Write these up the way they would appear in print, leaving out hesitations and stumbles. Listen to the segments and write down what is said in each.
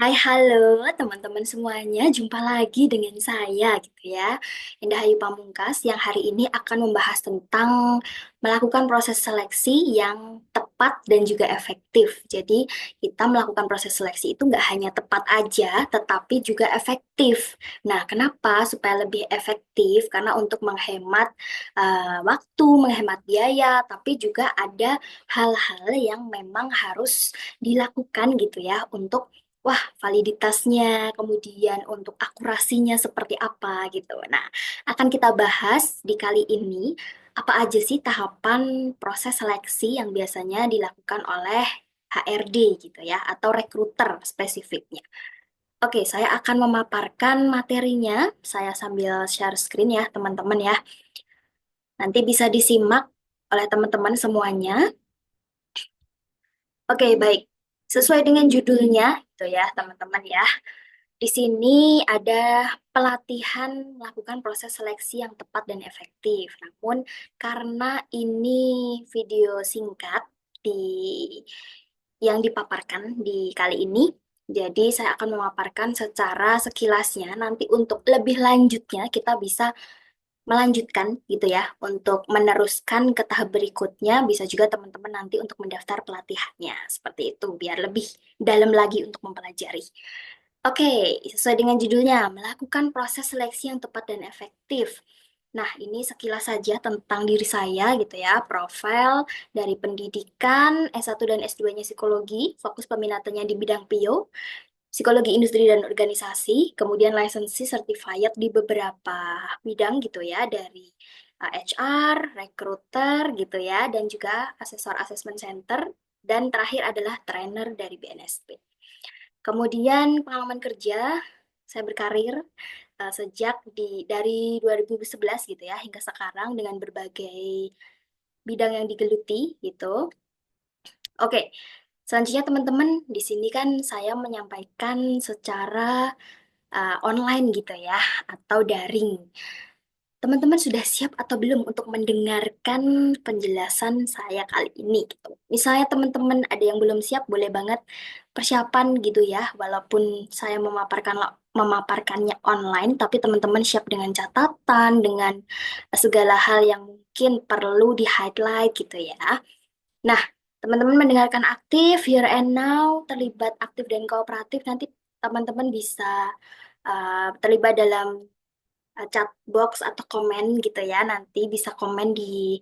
Hai, halo teman-teman semuanya. Jumpa lagi dengan saya gitu ya. Indah Ayu Pamungkas yang hari ini akan membahas tentang melakukan proses seleksi yang tepat dan juga efektif. Jadi kita melakukan proses seleksi itu nggak hanya tepat aja, tetapi juga efektif. Nah, kenapa? Supaya lebih efektif, karena untuk menghemat waktu, menghemat biaya, tapi juga ada hal-hal yang memang harus dilakukan gitu ya untuk validitasnya, kemudian untuk akurasinya seperti apa gitu. Nah, akan kita bahas di kali ini apa aja sih tahapan proses seleksi yang biasanya dilakukan oleh HRD gitu ya, atau rekruter spesifiknya. Oke, saya akan memaparkan materinya. Saya sambil share screen ya, teman-teman ya. Nanti bisa disimak oleh teman-teman semuanya. Oke, baik. Sesuai dengan judulnya, itu ya, teman-teman ya. Di sini ada pelatihan melakukan proses seleksi yang tepat dan efektif. Namun karena ini video singkat di yang dipaparkan di kali ini, jadi saya akan memaparkan secara sekilasnya. Nanti untuk lebih lanjutnya kita bisa melanjutkan gitu ya untuk meneruskan ke tahap berikutnya. Bisa juga teman-teman nanti untuk mendaftar pelatihannya seperti itu biar lebih dalam lagi untuk mempelajari. Oke, sesuai dengan judulnya, melakukan proses seleksi yang tepat dan efektif. Nah, ini sekilas saja tentang diri saya gitu ya, profil dari pendidikan S1 dan S2-nya psikologi, fokus peminatannya di bidang PIO, psikologi industri dan organisasi, kemudian licensee certified di beberapa bidang gitu ya, dari HR, recruiter gitu ya, dan juga asesor assessment center, dan terakhir adalah trainer dari BNSP. Kemudian pengalaman kerja, saya berkarir sejak dari 2011 gitu ya hingga sekarang dengan berbagai bidang yang digeluti gitu. Oke, selanjutnya teman-teman di sini kan saya menyampaikan secara online gitu ya atau daring. Teman-teman sudah siap atau belum untuk mendengarkan penjelasan saya kali ini gitu. Misalnya teman-teman ada yang belum siap, boleh banget persiapan gitu ya. Walaupun saya memaparkannya online, tapi teman-teman siap dengan catatan, dengan segala hal yang mungkin perlu di-highlight gitu ya. Nah, teman-teman mendengarkan aktif, here and now, terlibat aktif dan kooperatif, nanti teman-teman bisa terlibat dalam chat box atau komen gitu ya. Nanti bisa komen di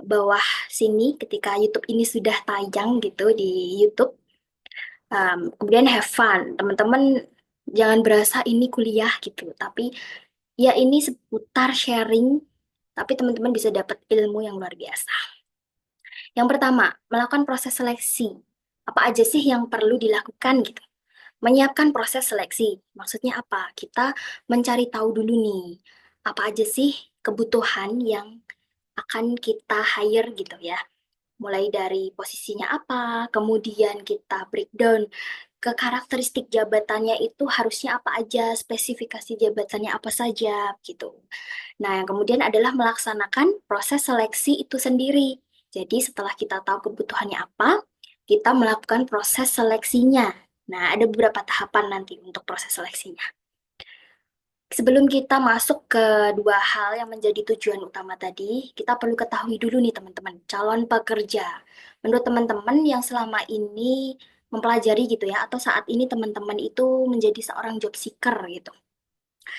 bawah sini ketika YouTube ini sudah tayang gitu di YouTube. Kemudian have fun. Teman-teman jangan berasa ini kuliah gitu, tapi ya ini seputar sharing, tapi teman-teman bisa dapat ilmu yang luar biasa. Yang pertama, melakukan proses seleksi. Apa aja sih yang perlu dilakukan gitu? Menyiapkan proses seleksi. Maksudnya apa? Kita mencari tahu dulu nih, apa aja sih kebutuhan yang akan kita hire gitu ya. Mulai dari posisinya apa, kemudian kita breakdown ke karakteristik jabatannya itu harusnya apa aja, spesifikasi jabatannya apa saja gitu. Nah, yang kemudian adalah melaksanakan proses seleksi itu sendiri. Jadi setelah kita tahu kebutuhannya apa, kita melakukan proses seleksinya. Nah, ada beberapa tahapan nanti untuk proses seleksinya. Sebelum kita masuk ke dua hal yang menjadi tujuan utama tadi, kita perlu ketahui dulu nih teman-teman, calon pekerja. Menurut teman-teman yang selama ini mempelajari gitu ya, atau saat ini teman-teman itu menjadi seorang job seeker gitu.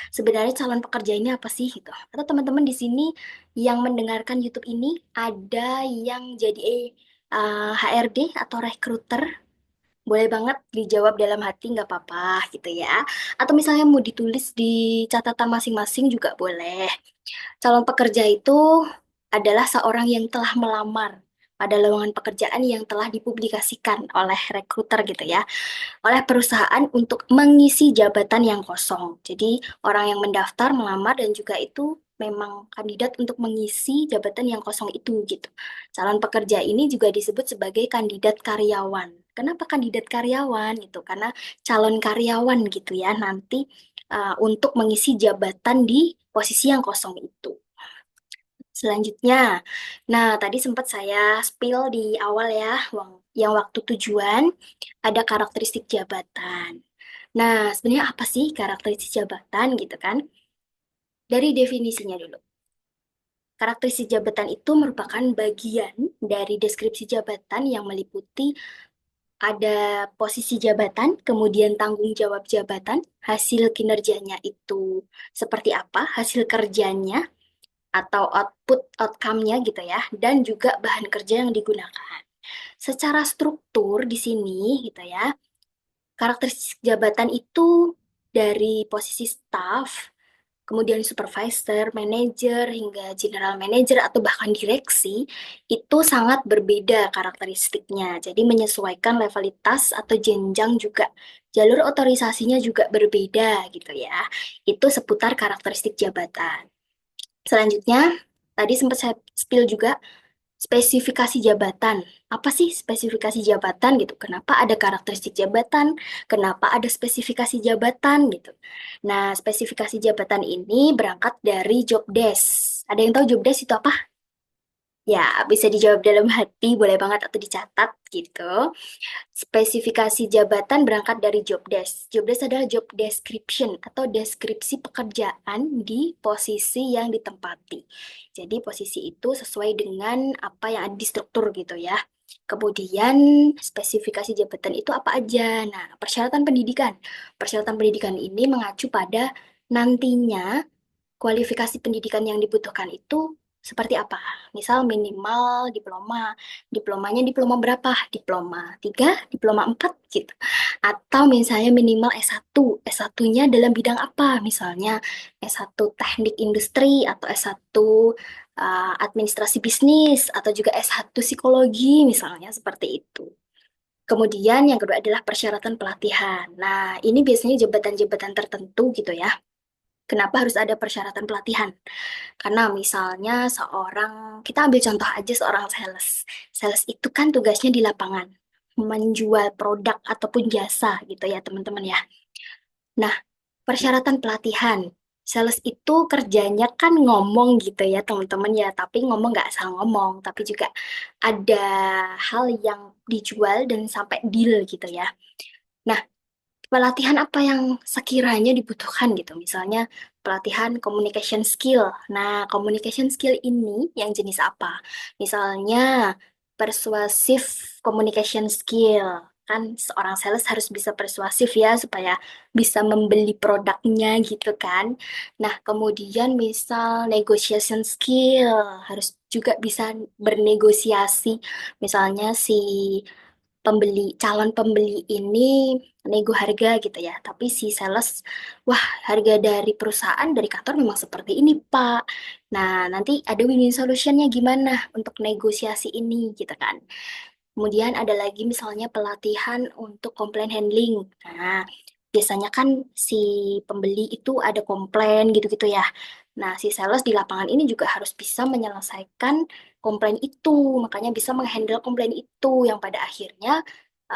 Sebenarnya calon pekerja ini apa sih gitu? Atau teman-teman di sini yang mendengarkan YouTube ini ada yang jadi HRD atau recruiter? Boleh banget dijawab dalam hati, nggak apa-apa gitu ya. Atau misalnya mau ditulis di catatan masing-masing juga boleh. Calon pekerja itu adalah seorang yang telah melamar pada lowongan pekerjaan yang telah dipublikasikan oleh rekruter gitu ya, oleh perusahaan untuk mengisi jabatan yang kosong. Jadi orang yang mendaftar, melamar dan juga itu memang kandidat untuk mengisi jabatan yang kosong itu gitu. Calon pekerja ini juga disebut sebagai kandidat karyawan. Kenapa kandidat karyawan itu? Karena calon karyawan gitu ya nanti untuk mengisi jabatan di posisi yang kosong itu. Selanjutnya, nah tadi sempat saya spill di awal ya, yang waktu tujuan ada karakteristik jabatan. Nah, sebenarnya apa sih karakteristik jabatan gitu kan? Dari definisinya dulu. Karakteristik jabatan itu merupakan bagian dari deskripsi jabatan yang meliputi ada posisi jabatan, kemudian tanggung jawab jabatan, hasil kinerjanya itu seperti apa, hasil kerjanya, atau outcome-nya gitu ya, dan juga bahan kerja yang digunakan. Secara struktur di sini gitu ya, karakteristik jabatan itu dari posisi staff, kemudian supervisor, manager, hingga general manager atau bahkan direksi, itu sangat berbeda karakteristiknya. Jadi menyesuaikan levelitas atau jenjang juga. Jalur otorisasinya juga berbeda gitu ya. Itu seputar karakteristik jabatan. Selanjutnya, tadi sempat saya spill juga spesifikasi jabatan. Apa sih spesifikasi jabatan gitu? Kenapa ada karakteristik jabatan? Kenapa ada spesifikasi jabatan gitu? Nah, spesifikasi jabatan ini berangkat dari job desk. Ada yang tahu job desk itu apa? Ya, bisa dijawab dalam hati, boleh banget atau dicatat gitu. Spesifikasi jabatan berangkat dari job desk. Job desk adalah job description atau deskripsi pekerjaan di posisi yang ditempati. Jadi posisi itu sesuai dengan apa yang ada di struktur gitu ya. Kemudian spesifikasi jabatan itu apa aja? Nah, persyaratan pendidikan. Persyaratan pendidikan ini mengacu pada nantinya kualifikasi pendidikan yang dibutuhkan itu seperti apa? Misal minimal diploma, diplomanya diploma berapa? Diploma 3, diploma 4 gitu. Atau misalnya minimal S1, S1-nya dalam bidang apa? Misalnya S1 teknik industri atau S1 administrasi bisnis atau juga S1 psikologi misalnya seperti itu. Kemudian yang kedua adalah persyaratan pelatihan. Nah, ini biasanya jabatan-jabatan tertentu gitu ya. Kenapa harus ada persyaratan pelatihan? Karena misalnya kita ambil contoh aja seorang sales. Sales itu kan tugasnya di lapangan, menjual produk ataupun jasa gitu ya teman-teman ya. Nah, persyaratan pelatihan. Sales itu kerjanya kan ngomong gitu ya teman-teman ya, tapi ngomong nggak asal ngomong, tapi juga ada hal yang dijual dan sampai deal gitu ya. Nah, pelatihan apa yang sekiranya dibutuhkan gitu. Misalnya pelatihan communication skill. Nah, communication skill ini yang jenis apa? Misalnya persuasif communication skill. Kan seorang sales harus bisa persuasif ya supaya bisa membeli produknya gitu kan. Nah, kemudian misal negotiation skill harus juga bisa bernegosiasi. Misalnya si calon pembeli ini nego harga gitu ya. Tapi si sales, wah harga dari perusahaan dari kantor memang seperti ini Pak. Nah nanti ada win-win solutionnya gimana untuk negosiasi ini gitu kan. Kemudian ada lagi misalnya pelatihan untuk complaint handling. Nah, biasanya kan si pembeli itu ada komplain gitu-gitu ya. Nah, si sales di lapangan ini juga harus bisa menyelesaikan komplain itu. Makanya bisa menghandle komplain itu yang pada akhirnya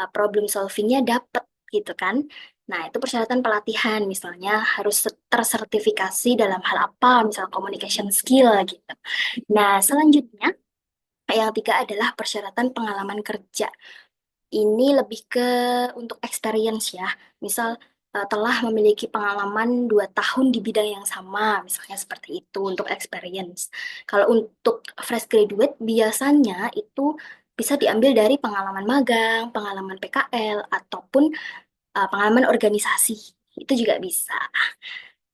problem solvingnya dapet gitu kan. Nah, itu persyaratan pelatihan. Misalnya harus tersertifikasi dalam hal apa, misal communication skill gitu. Nah, selanjutnya yang tiga adalah persyaratan pengalaman kerja. Ini lebih ke untuk experience ya. Misal telah memiliki pengalaman 2 tahun di bidang yang sama, misalnya seperti itu untuk experience. Kalau untuk fresh graduate biasanya itu bisa diambil dari pengalaman magang, pengalaman PKL, ataupun pengalaman organisasi. Itu juga bisa.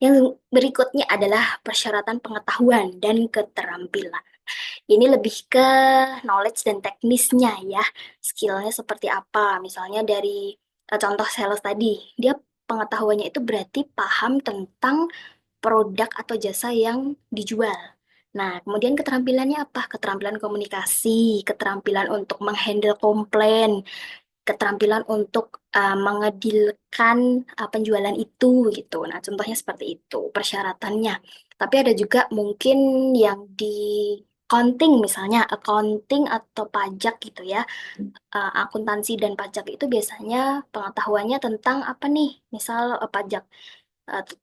Yang berikutnya adalah persyaratan pengetahuan dan keterampilan. Ini lebih ke knowledge dan teknisnya ya. Skillnya seperti apa. Misalnya dari contoh sales tadi. Dia pengetahuannya itu berarti paham tentang produk atau jasa yang dijual. Nah, kemudian keterampilannya apa? Keterampilan komunikasi, keterampilan untuk menghandle komplain, keterampilan untuk mengedilkan penjualan itu gitu. Nah, contohnya seperti itu persyaratannya. Tapi ada juga mungkin yang di accounting misalnya, accounting atau pajak gitu ya. Akuntansi dan pajak itu biasanya pengetahuannya tentang apa nih? Misal pajak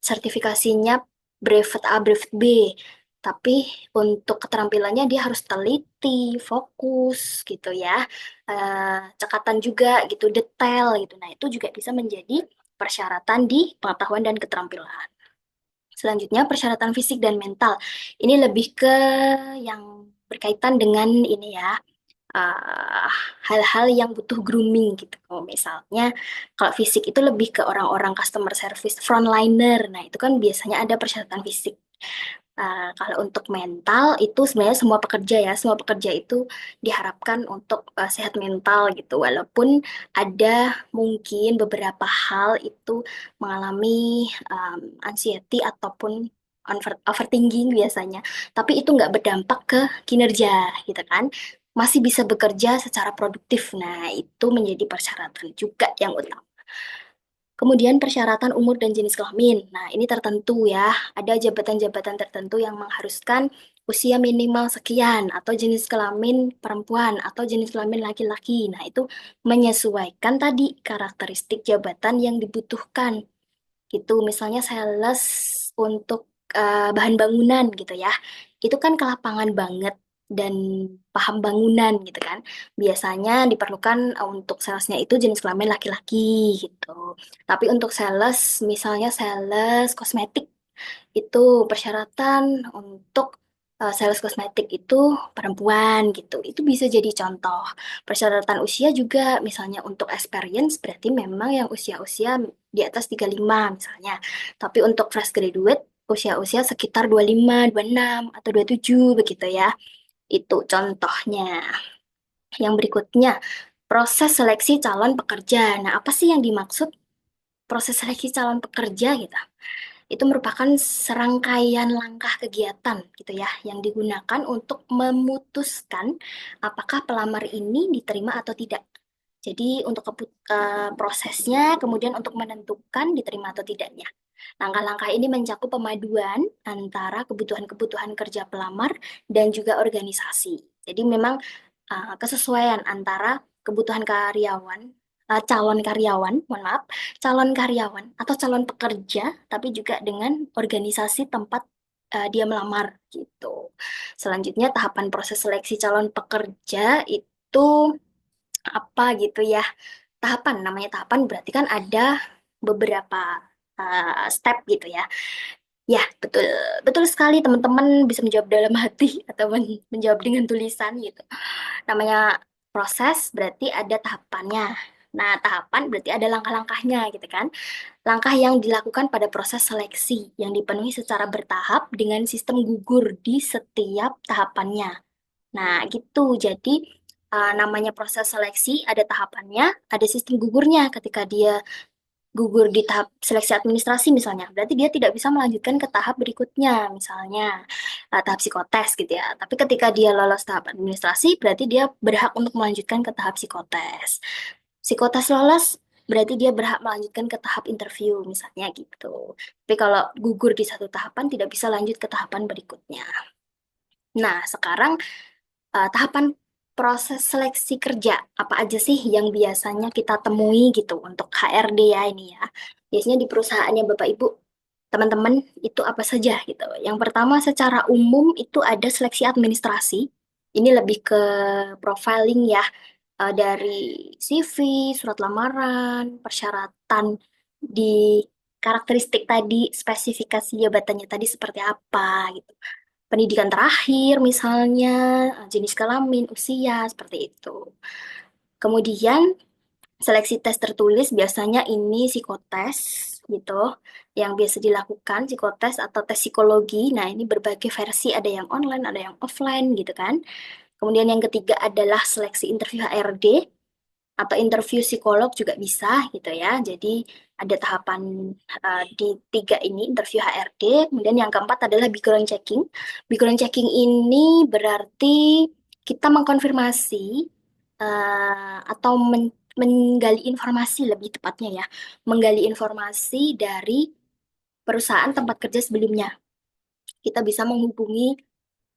sertifikasinya brevet A, brevet B. Tapi untuk keterampilannya dia harus teliti, fokus gitu ya. Cekatan juga gitu, detail gitu. Nah, itu juga bisa menjadi persyaratan di pengetahuan dan keterampilan. Selanjutnya, persyaratan fisik dan mental. Ini lebih ke yang berkaitan dengan ini ya, eh, hal-hal yang butuh grooming gitu. Kalau misalnya, kalau fisik itu lebih ke orang-orang customer service frontliner. Nah, itu kan biasanya ada persyaratan fisik. Kalau untuk mental itu sebenarnya semua pekerja ya, semua pekerja itu diharapkan untuk sehat mental gitu. Walaupun ada mungkin beberapa hal itu mengalami anxiety ataupun overthinking biasanya, tapi itu nggak berdampak ke kinerja gitu kan. Masih bisa bekerja secara produktif. Nah, itu menjadi persyaratan juga yang utama. Kemudian persyaratan umur dan jenis kelamin. Nah, ini tertentu ya. Ada jabatan-jabatan tertentu yang mengharuskan usia minimal sekian, atau jenis kelamin perempuan, atau jenis kelamin laki-laki. Nah, itu menyesuaikan tadi karakteristik jabatan yang dibutuhkan gitu. Misalnya sales untuk bahan bangunan gitu ya. Itu kan ke lapangan banget dan paham bangunan gitu kan. Biasanya diperlukan untuk salesnya itu jenis kelamin laki-laki gitu. Tapi untuk sales, misalnya sales kosmetik, itu persyaratan untuk sales kosmetik itu perempuan gitu. Itu bisa jadi contoh. Persyaratan usia juga misalnya untuk experience berarti memang yang usia-usia di atas 35 misalnya. Tapi untuk fresh graduate usia-usia sekitar 25, 26 atau 27 begitu ya. Itu contohnya. Yang berikutnya, proses seleksi calon pekerja. Nah, apa sih yang dimaksud proses seleksi calon pekerja gitu? Itu merupakan serangkaian langkah kegiatan gitu ya yang digunakan untuk memutuskan apakah pelamar ini diterima atau tidak. Jadi untuk prosesnya, kemudian untuk menentukan diterima atau tidaknya. Langkah-langkah ini mencakup pemaduan antara kebutuhan-kebutuhan kerja pelamar dan juga organisasi. Jadi memang kesesuaian antara kebutuhan karyawan, calon karyawan, mohon maaf, calon karyawan atau calon pekerja, tapi juga dengan organisasi tempat dia melamar gitu. Selanjutnya tahapan proses seleksi calon pekerja itu apa gitu ya? Tahapan, namanya tahapan berarti kan ada beberapa step gitu ya. Ya, betul. Betul sekali teman-teman bisa menjawab dalam hati atau menjawab dengan tulisan gitu. Namanya proses berarti ada tahapannya. Nah, tahapan berarti ada langkah-langkahnya gitu kan. Langkah yang dilakukan pada proses seleksi yang dipenuhi secara bertahap dengan sistem gugur di setiap tahapannya. Nah, gitu. Jadi, namanya proses seleksi ada tahapannya, ada sistem gugurnya. Ketika dia gugur di tahap seleksi administrasi misalnya, berarti dia tidak bisa melanjutkan ke tahap berikutnya, misalnya tahap psikotes gitu ya. Tapi ketika dia lolos tahap administrasi, berarti dia berhak untuk melanjutkan ke tahap psikotes. Psikotes lolos, berarti dia berhak melanjutkan ke tahap interview, misalnya gitu. Tapi kalau gugur di satu tahapan, tidak bisa lanjut ke tahapan berikutnya. Nah, sekarang tahapan proses seleksi kerja apa aja sih yang biasanya kita temui gitu untuk HRD ya ini ya. Biasanya di perusahaannya Bapak Ibu, teman-teman itu apa saja gitu. Yang pertama secara umum itu ada seleksi administrasi. Ini lebih ke profiling ya, dari CV, surat lamaran, persyaratan di karakteristik tadi, spesifikasi jabatannya tadi seperti apa gitu, pendidikan terakhir misalnya, jenis kelamin, usia, seperti itu. Kemudian seleksi tes tertulis biasanya ini psikotes gitu, yang biasa dilakukan psikotes atau tes psikologi. Nah, ini berbagai versi, ada yang online, ada yang offline gitu kan. Kemudian yang ketiga adalah seleksi interview HRD atau interview psikolog juga bisa gitu ya. Jadi ada tahapan di tiga ini, interview HRD. Kemudian yang keempat adalah background checking. Background checking ini berarti kita mengkonfirmasi atau menggali informasi lebih tepatnya ya, menggali informasi dari perusahaan tempat kerja sebelumnya. Kita bisa menghubungi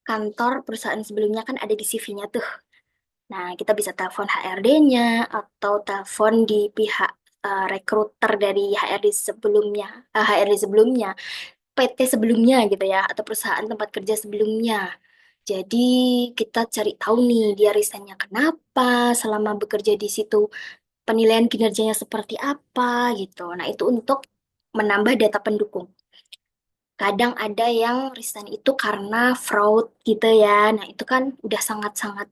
kantor perusahaan sebelumnya, kan ada di CV-nya tuh. Nah, kita bisa telepon HRD-nya atau telepon di pihak rekruter dari HRD sebelumnya, PT sebelumnya gitu ya, atau perusahaan tempat kerja sebelumnya. Jadi kita cari tahu nih dia resignnya kenapa selama bekerja di situ, penilaian kinerjanya seperti apa gitu. Nah, itu untuk menambah data pendukung. Kadang ada yang resign itu karena fraud gitu ya. Nah, itu kan udah sangat-sangat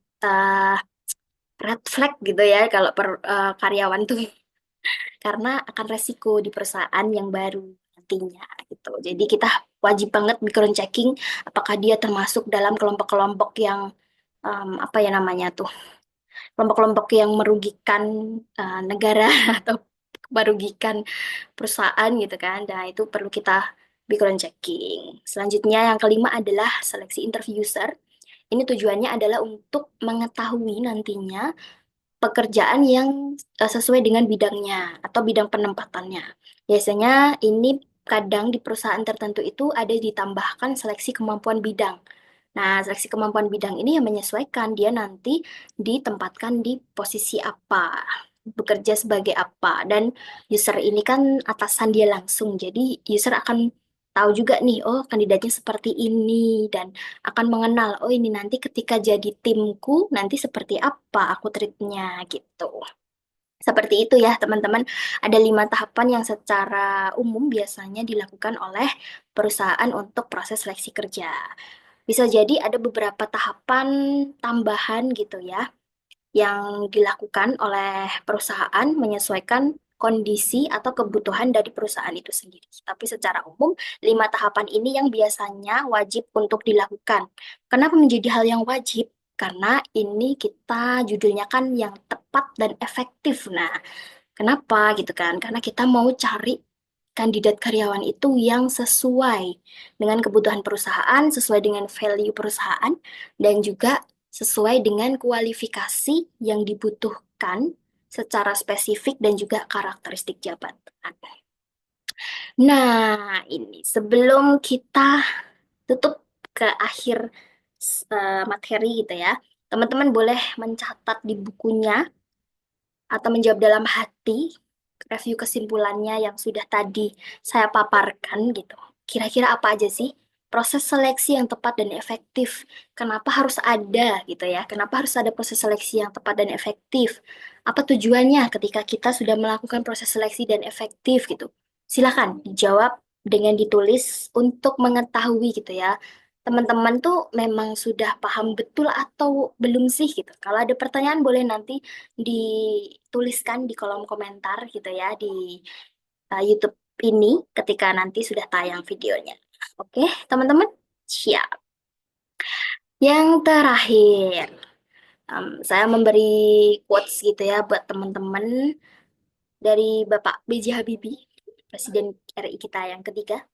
red flag gitu ya kalau karyawan tuh karena akan resiko di perusahaan yang baru nantinya gitu. Jadi kita wajib banget background checking apakah dia termasuk dalam kelompok-kelompok yang apa ya namanya tuh, kelompok-kelompok yang merugikan negara atau merugikan perusahaan gitu kan. Nah, itu perlu kita background checking. Selanjutnya yang kelima adalah seleksi interview user. Ini tujuannya adalah untuk mengetahui nantinya pekerjaan yang sesuai dengan bidangnya atau bidang penempatannya. Biasanya ini kadang di perusahaan tertentu itu ada ditambahkan seleksi kemampuan bidang. Nah, seleksi kemampuan bidang ini yang menyesuaikan dia nanti ditempatkan di posisi apa, bekerja sebagai apa, dan user ini kan atasan dia langsung, jadi user akan tahu juga nih, oh kandidatnya seperti ini, dan akan mengenal, oh ini nanti ketika jadi timku, nanti seperti apa aku treatnya gitu. Seperti itu ya teman-teman, ada 5 tahapan yang secara umum biasanya dilakukan oleh perusahaan untuk proses seleksi kerja. Bisa jadi ada beberapa tahapan tambahan gitu ya, yang dilakukan oleh perusahaan menyesuaikan kondisi atau kebutuhan dari perusahaan itu sendiri. Tapi secara umum, 5 tahapan ini yang biasanya wajib untuk dilakukan. Kenapa menjadi hal yang wajib? Karena ini kita judulnya kan yang tepat dan efektif. Nah, kenapa gitu kan? Karena kita mau cari kandidat karyawan itu yang sesuai dengan kebutuhan perusahaan, sesuai dengan value perusahaan, dan juga sesuai dengan kualifikasi yang dibutuhkan secara spesifik dan juga karakteristik jabatan. Nah, ini sebelum kita tutup ke akhir materi gitu ya, teman-teman boleh mencatat di bukunya atau menjawab dalam hati review kesimpulannya yang sudah tadi saya paparkan gitu. Kira-kira apa aja sih proses seleksi yang tepat dan efektif? Kenapa harus ada gitu ya? Kenapa harus ada proses seleksi yang tepat dan efektif? Apa tujuannya ketika kita sudah melakukan proses seleksi dan efektif gitu? Silakan dijawab dengan ditulis untuk mengetahui gitu ya. Teman-teman tuh memang sudah paham betul atau belum sih gitu. Kalau ada pertanyaan boleh nanti dituliskan di kolom komentar gitu ya di YouTube ini ketika nanti sudah tayang videonya. Oke, teman-teman? Siap. Yang terakhir, saya memberi quotes gitu ya buat teman-teman dari Bapak B.J. Habibie, Presiden RI kita yang ketiga.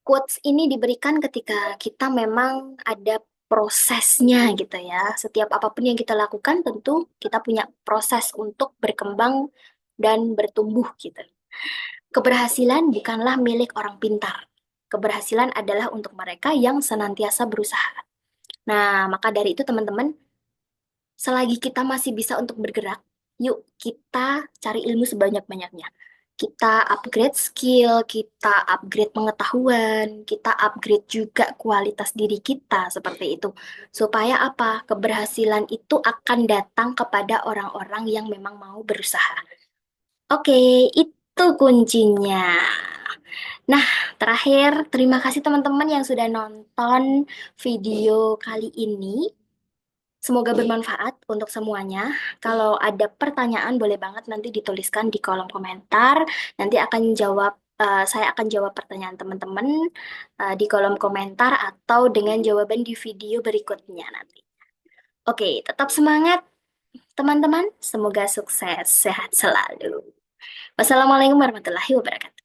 Quotes ini diberikan ketika kita memang ada prosesnya gitu ya. Setiap apapun yang kita lakukan tentu kita punya proses untuk berkembang dan bertumbuh gitu. Keberhasilan bukanlah milik orang pintar. Keberhasilan adalah untuk mereka yang senantiasa berusaha. Nah, maka dari itu teman-teman, selagi kita masih bisa untuk bergerak, yuk kita cari ilmu sebanyak-banyaknya. Kita upgrade skill, kita upgrade pengetahuan, kita upgrade juga kualitas diri kita seperti itu. Supaya apa? Keberhasilan itu akan datang kepada orang-orang yang memang mau berusaha. Oke, itu kuncinya. Nah, terakhir, terima kasih teman-teman yang sudah nonton video kali ini. Semoga bermanfaat untuk semuanya. Kalau ada pertanyaan, boleh banget nanti dituliskan di kolom komentar. Nanti saya akan jawab pertanyaan teman-teman di kolom komentar atau dengan jawaban di video berikutnya nanti. Oke, tetap semangat teman-teman. Semoga sukses, sehat selalu. Wassalamualaikum warahmatullahi wabarakatuh.